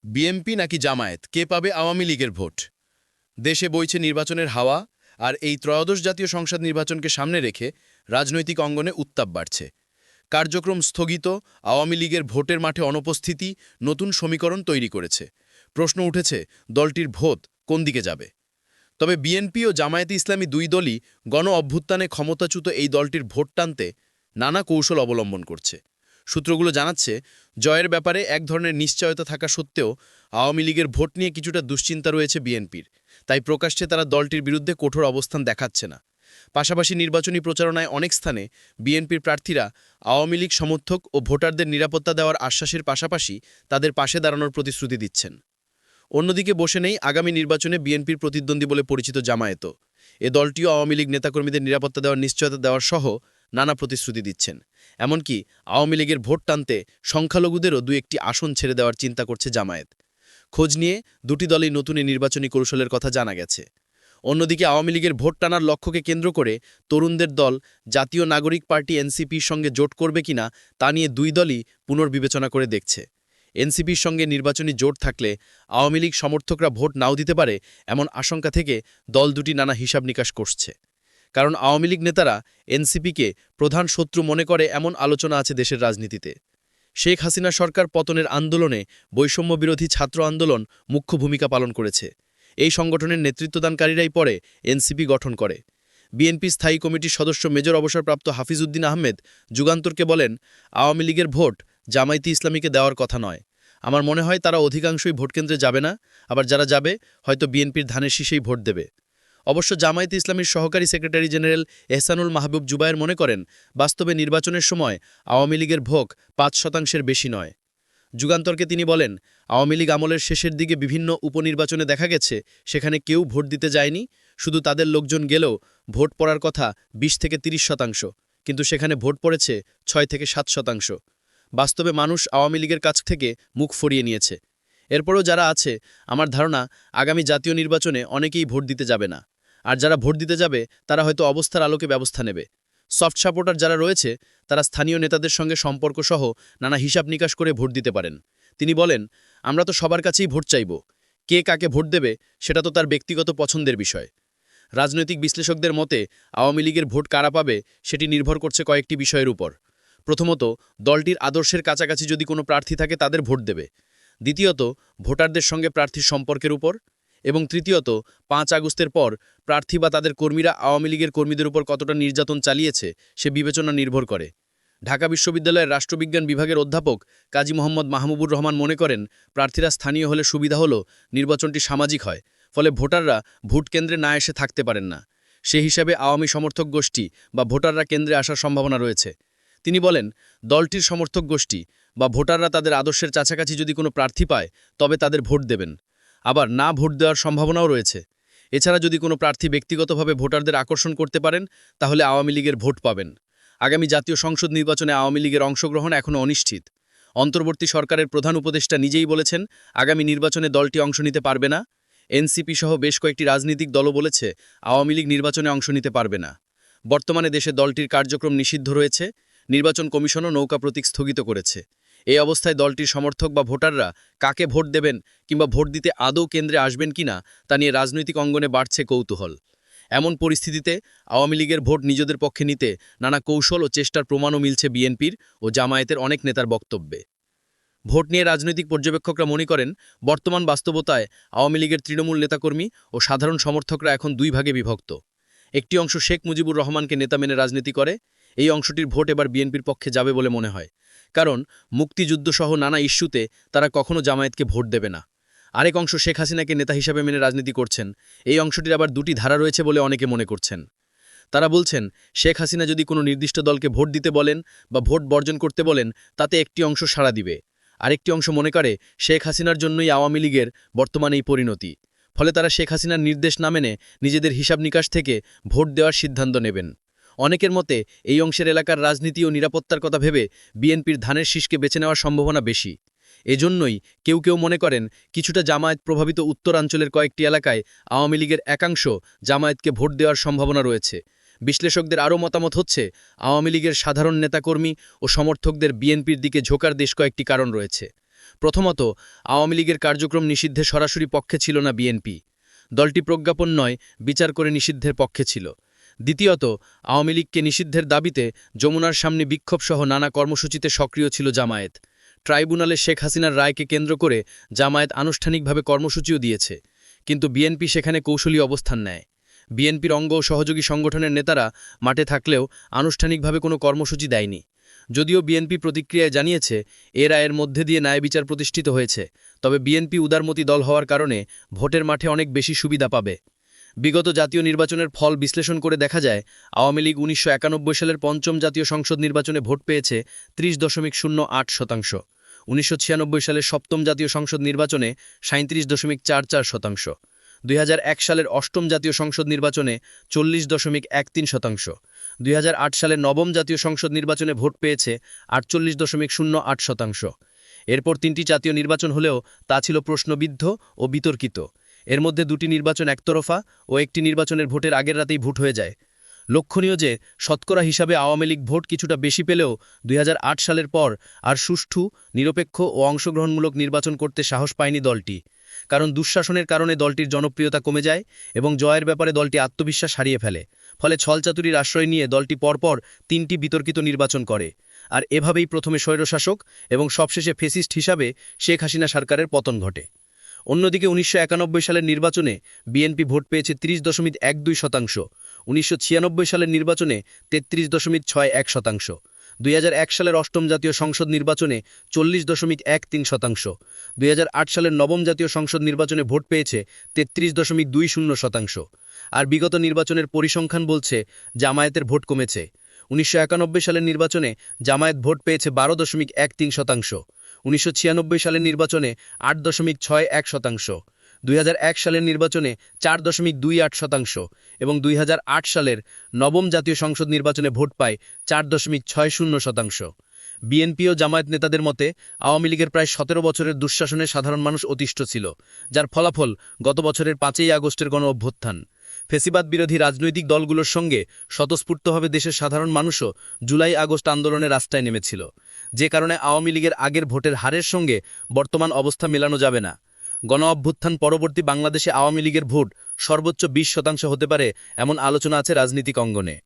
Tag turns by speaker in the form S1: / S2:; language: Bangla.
S1: বিএনপি নাকি জামায়াত, কে পাবে আওয়ামী লীগের ভোট? দেশে বইছে নির্বাচনের হাওয়া, আর এই ত্রয়োদশ জাতীয় সংসদ নির্বাচনকে সামনে রেখে রাজনৈতিক অঙ্গনে উত্তাপ বাড়ছে। কার্যক্রম স্থগিত, আওয়ামী লীগের ভোটের মাঠে অনুপস্থিতি নতুন সমীকরণ তৈরি করেছে। প্রশ্ন উঠেছে, দলটির ভোট কোন দিকে যাবে? তবে বিএনপি ও জামায়াতে ইসলামী দুই দলই গণ অভ্যুত্থানে ক্ষমতাচ্যুত এই দলটির ভোট টানতে নানা কৌশল অবলম্বন করছে। সূত্রগুলো জানাচ্ছে, জয়ের ব্যাপারে এক ধরনের নিশ্চয়তা থাকা সত্ত্বেও আওয়ামী লীগের ভোট নিয়ে কিছুটা দুশ্চিন্তা রয়েছে বিএনপির, তাই প্রকাশ্যে তারা দলটির বিরুদ্ধে কঠোর অবস্থান দেখাচ্ছে না। পাশাপাশি নির্বাচনী প্রচারণায় অনেক স্থানে বিএনপির প্রার্থীরা আওয়ামী লীগ সমর্থক ও ভোটারদের নিরাপত্তা দেওয়ার আশ্বাসের পাশাপাশি তাদের পাশে দাঁড়ানোর প্রতিশ্রুতি দিচ্ছেন। অন্যদিকে বসে নেই আগামী নির্বাচনে বিএনপির প্রতিদ্বন্দ্বী বলে পরিচিত জামায়াতও। এ দলটিও আওয়ামী লীগ নেতাকর্মীদের নিরাপত্তা দেওয়ার নিশ্চয়তা দেওয়ার সহ নানা প্রতিশ্রুতি দিচ্ছেন। এমনকি আওয়ামী লীগের ভোট টানতে সংখ্যালঘুদেরও একটি আসন ছেড়ে দেওয়ার চিন্তা করছে জামায়াত। খোঁজ নিয়ে দুটি দলই নতুন নির্বাচনী কৌশলের কথা জানা গেছে। অন্যদিকে আওয়ামী লীগের ভোট টানার লক্ষ্যকে কেন্দ্র করে তরুণদের দল জাতীয় নাগরিক পার্টি এনসিপির সঙ্গে জোট করবে কিনা তা নিয়ে দুই দলই পুনর্বিবেচনা করে দেখছে। এনসিপির সঙ্গে নির্বাচনী জোট থাকলে আওয়ামী লীগ সমর্থকরা ভোট নাও দিতে পারে, এমন আশঙ্কা থেকে দল দুটি নানা হিসাব নিকাশ করছে। কারণ আওয়ামী লীগ নেতারা এনসিপিকে প্রধান শত্রু মনে করে এমন আলোচনা আছে দেশের রাজনীতিতে। শেখ হাসিনা সরকার পতনের আন্দোলনে বৈষম্যবিরোধী ছাত্র আন্দোলন মুখ্য ভূমিকা পালন করেছে। এই সংগঠনের নেতৃত্বদানকারীরাই পরে এনসিপি গঠন করে। বিএনপি স্থায়ী কমিটির সদস্য মেজর অবসরপ্রাপ্ত হাফিজ উদ্দিন আহমেদ যুগান্তরকে বলেন, আওয়ামী লীগের ভোট জামায়াতে ইসলামীকে দেওয়ার কথা নয়। আমার মনে হয় তারা অধিকাংশই ভোটকেন্দ্রে যাবে না, আবার যারা যাবে হয়তো বিএনপির ধানের শীষেই ভোট দেবে। অবশ্য জামায়াতে ইসলামীর সহকারী সেক্রেটারি জেনারেল এহসানুল মাহবুব জুবায়ের মনে করেন, বাস্তবে নির্বাচনের সময় আওয়ামী লীগের ভোট ৫% বেশি নয়। যুগান্তরকে তিনি বলেন, আওয়ামী লীগ আমলের শেষের দিকে বিভিন্ন উপনির্বাচনে দেখা গেছে সেখানে কেউ ভোট দিতে যায়নি, শুধু তাদের লোকজন গেলেও ভোট পড়ার কথা ২০-৩০%, কিন্তু সেখানে ভোট পড়েছে ৬-৭%। বাস্তবে মানুষ আওয়ামী লীগের কাছ থেকে মুখ ফরিয়ে নিয়েছে। এরপরও যারা আছে, আমার ধারণা আগামী জাতীয় নির্বাচনে অনেকেই ভোট দিতে যাবে না। আর যারা ভোট দিতে যাবে তারা হয়তো অবস্থার আলোকে ব্যবস্থা নেবে। সফট সাপোর্টার যারা রয়েছে তারা স্থানীয় নেতাদের সঙ্গে সম্পর্ক সহ নানা হিসাব নিকাশ করে ভোট দিতে পারেন। তিনি বলেন, আমরা তো সবার কাছেই ভোট চাইব, কে কাকে ভোট দেবে সেটা তো তার ব্যক্তিগত পছন্দের বিষয়। রাজনৈতিক বিশ্লেষকদের মতে আওয়ামী লীগের ভোট কারা পাবে সেটি নির্ভর করছে কয়েকটি বিষয়ের উপর। প্রথমত, দলটির আদর্শের কাছাকাছি যদি কোনো প্রার্থী থাকে তাদের ভোট দেবে। দ্বিতীয়ত, ভোটারদের সঙ্গে প্রার্থীর সম্পর্কের উপর। এবং তৃতীয়ত, ৫ আগস্টের পর প্রার্থী বা তাদের কর্মীরা আওয়ামী লীগের কর্মীদের উপর কতটা নির্যাতন চালিয়েছে সে বিবেচনা নির্ভর করে। ঢাকা বিশ্ববিদ্যালয়ের রাষ্ট্রবিজ্ঞান বিভাগের অধ্যাপক কাজী মোহাম্মদ মাহমুবুর রহমান মনে করেন, প্রার্থীরা স্থানীয় হলে সুবিধা হলো নির্বাচনটি সামাজিক হয়, ফলে ভোটাররা ভোট কেন্দ্রে না এসে থাকতে পারেন না। সে হিসাবে আওয়ামী সমর্থক গোষ্ঠী বা ভোটাররা কেন্দ্রে আসার সম্ভাবনা রয়েছে। তিনি বলেন, দলটির সমর্থক গোষ্ঠী বা ভোটাররা তাদের আদর্শের কাছাকাছি যদি কোনো প্রার্থী পায় তবে তাদের ভোট দেবেন। আবার না ভোট দেওয়ার সম্ভাবনাও রয়েছে। এছাড়া যদি কোনো প্রার্থী ব্যক্তিগতভাবে ভোটারদের আকর্ষণ করতে পারেন তাহলে আওয়ামী লীগের ভোট পাবেন। আগামী জাতীয় সংসদ নির্বাচনে আওয়ামী লীগের অংশগ্রহণ এখনও অনিশ্চিত। অন্তর্বর্তী সরকারের প্রধান উপদেষ্টা নিজেই বলেছেন, আগামী নির্বাচনে দলটি অংশ নিতে পারবে না। এনসিপি সহ বেশ কয়েকটি রাজনৈতিক দলও বলেছে আওয়ামী লীগ নির্বাচনে অংশ নিতে পারবে না। বর্তমানে দেশে দলটির কার্যক্রম নিষিদ্ধ রয়েছে। নির্বাচন কমিশনও নৌকা প্রতীক স্থগিত করেছে। এই অবস্থায় দলটির সমর্থক বা ভোটাররা কাকে ভোট দেবেন কিংবা ভোট দিতে আদৌ কেন্দ্রে আসবেন কিনা তা নিয়ে রাজনৈতিক অঙ্গনে বাড়ছে কৌতূহল। এমন পরিস্থিতিতে আওয়ামী লীগের ভোট নিজেদের পক্ষে নিতে নানা কৌশল ও চেষ্টার প্রমাণও মিলছে বিএনপির ও জামায়াতের অনেক নেতার বক্তব্যে। ভোট নিয়ে রাজনৈতিক পর্যবেক্ষকরা মনে করেন, বর্তমান বাস্তবতায় আওয়ামী লীগের তৃণমূল নেতাকর্মী ও সাধারণ সমর্থকরা এখন দুই ভাগে বিভক্ত। একটি অংশ শেখ মুজিবুর রহমানকে নেতা মেনে রাজনীতি করে। এই অংশটির ভোট এবার বিএনপির পক্ষে যাবে বলে মনে হয়, কারণ মুক্তিযুদ্ধসহ নানা ইস্যুতে তারা কখনো জামায়াতকে ভোট দেবে না। আরেক অংশ শেখ হাসিনাকে নেতা হিসাবে মেনে রাজনীতি করছেন। এই অংশটির আবার দুটি ধারা রয়েছে বলে অনেকে মনে করছেন। তারা বলছেন, শেখ হাসিনা যদি কোনো নির্দিষ্ট দলকে ভোট দিতে বলেন বা ভোট বর্জন করতে বলেন তাতে একটি অংশ সাড়া দিবে। আরেকটি অংশ মনে করে শেখ হাসিনার জন্যই আওয়ামী লীগের বর্তমানে এই পরিণতি, ফলে তারা শেখ হাসিনার নির্দেশ না মেনে নিজেদের হিসাব নিকাশ থেকে ভোট দেওয়ার সিদ্ধান্ত নেবেন। অনেকের মতে এই অংশের এলাকার রাজনীতি ও নিরাপত্তার কথা ভেবে বিএনপির ধানের শীষকে বেছে নেওয়ার সম্ভাবনা বেশি। এজন্যই কেউ কেউ মনে করেন, কিছুটা জামায়াত প্রভাবিত উত্তরাঞ্চলের কয়েকটি এলাকায় আওয়ামী লীগের একাংশ জামায়াতকে ভোট দেওয়ার সম্ভাবনা রয়েছে। বিশ্লেষকদের আরও মতামত হচ্ছে, আওয়ামী লীগের সাধারণ নেতাকর্মী ও সমর্থকদের বিএনপির দিকে ঝোঁকার বেশ কয়েকটি কারণ রয়েছে। প্রথমত, আওয়ামী লীগের কার্যক্রম নিষিদ্ধে সরাসরি পক্ষে ছিল না বিএনপি। দলটি প্রজ্ঞাপন নয়, বিচার করে নিষিদ্ধের পক্ষে ছিল। দ্বিতীয়ত, আওয়ামী লীগকে নিষিদ্ধের দাবিতে যমুনার সামনে বিক্ষোভসহ নানা কর্মসূচিতে সক্রিয় ছিল জামায়াত। ট্রাইব্যুনালে শেখ হাসিনার রায়কে কেন্দ্র করে জামায়াত আনুষ্ঠানিকভাবে কর্মসূচিও দিয়েছে, কিন্তু বিএনপি সেখানে কৌশলী অবস্থান নেয়। বিএনপির অঙ্গ ও সহযোগী সংগঠনের নেতারা মাঠে থাকলেও আনুষ্ঠানিকভাবে কোনো কর্মসূচি দেয়নি। যদিও বিএনপি প্রতিক্রিয়ায় জানিয়েছে এ রায়ের মধ্যে দিয়ে ন্যায় বিচার প্রতিষ্ঠিত হয়েছে, তবে বিএনপি উদারমতি দল হওয়ার কারণে ভোটের মাঠে অনেক বেশি সুবিধা পাবে। বিগত জাতীয় নির্বাচনের ফল বিশ্লেষণ করে দেখা যায়, আওয়ামী লীগ ১৯৯১ সালের পঞ্চম জাতীয় সংসদ নির্বাচনে ভোট পেয়েছে ৩০.০৮%, ১৯৯৬ সালের সপ্তম জাতীয় সংসদ নির্বাচনে ৩৭.৪৪%, ২০০১ সালের অষ্টম জাতীয় সংসদ নির্বাচনে ৪০.১৩%, ২০০৮ সালের নবম জাতীয় সংসদ নির্বাচনে ভোট পেয়েছে ৪৮.০৮%। এরপর তিনটি জাতীয় নির্বাচন হলেও তা ছিল প্রশ্নবিদ্ধ ও বিতর্কিত। এর মধ্যে দুটি নির্বাচন একতরফা ও একটি নির্বাচনের ভোটের আগের রাতেই ভোট হয়ে যায়। লক্ষণীয় যে শতকরা হিসাবে আওয়ামী লীগ ভোট কিছুটা বেশি পেলেও ২০০৮ সালের পর আর সুষ্ঠু, নিরপেক্ষ ও অংশগ্রহণমূলক নির্বাচন করতে সাহস পায়নি দলটি। কারণ দুঃশাসনের কারণে দলটির জনপ্রিয়তা কমে যায় এবং জয়ের ব্যাপারে দলটি আত্মবিশ্বাস হারিয়ে ফেলে। ফলে ছলচাতুরির আশ্রয় নিয়ে দলটি পরপর তিনটি বিতর্কিত নির্বাচন করে। আর এভাবেই প্রথমে স্বৈরশাসক এবং সবশেষে ফেসিস্ট হিসাবে শেখ হাসিনা সরকারের পতন ঘটে। অন্যদিকে ১৯৯১ সালের নির্বাচনে বিএনপি ভোট পেয়েছে ৩০.১২%, ১৯৯৬ সালের নির্বাচনে ৩৩.৬১%, ২০০১ সালের অষ্টম জাতীয় সংসদ নির্বাচনে ৪০.১৩%, ২০০৮ সালের নবম জাতীয় সংসদ নির্বাচনে ভোট পেয়েছে ৩৩.২০%। আর বিগত নির্বাচনের পরিসংখ্যান বলছে জামায়াতের ভোট কমেছে। ১৯৯১ সালের নির্বাচনে জামায়াত ভোট পেয়েছে ১২.১৩%, ১৯৯৬ সালের নির্বাচনে ৮.৬১%, ২০০১ সালের নির্বাচনে ৪.২৮% এবং ২০০৮ সালের নবম জাতীয় সংসদ নির্বাচনে ভোট পায় ৪.৬০%। বিএনপি ও জামায়াত নেতাদের মতে আওয়ামী লীগের প্রায় ১৭ বছরের দুঃশাসনে সাধারণ মানুষ অতিষ্ঠ ছিল, যার ফলাফল গত বছরের ৫ই আগস্টের গণ-অভ্যুত্থান। ফেসিবাদ বিরোধী রাজনৈতিক দলগুলোর সঙ্গে স্বতঃস্ফূর্তভাবে দেশের সাধারণ মানুষও জুলাই-আগস্ট আন্দোলনে রাস্তায় নেমেছিল, যে কারণে আওয়ামী লীগের আগের ভোটের হারের সঙ্গে বর্তমান অবস্থা মেলানো যাবে না। গণ-অভ্যুত্থান পরবর্তী বাংলাদেশে আওয়ামী লীগের ভোট সর্বোচ্চ ২০% হতে পারে এমন আলোচনা আছে রাজনীতিক অঙ্গনে।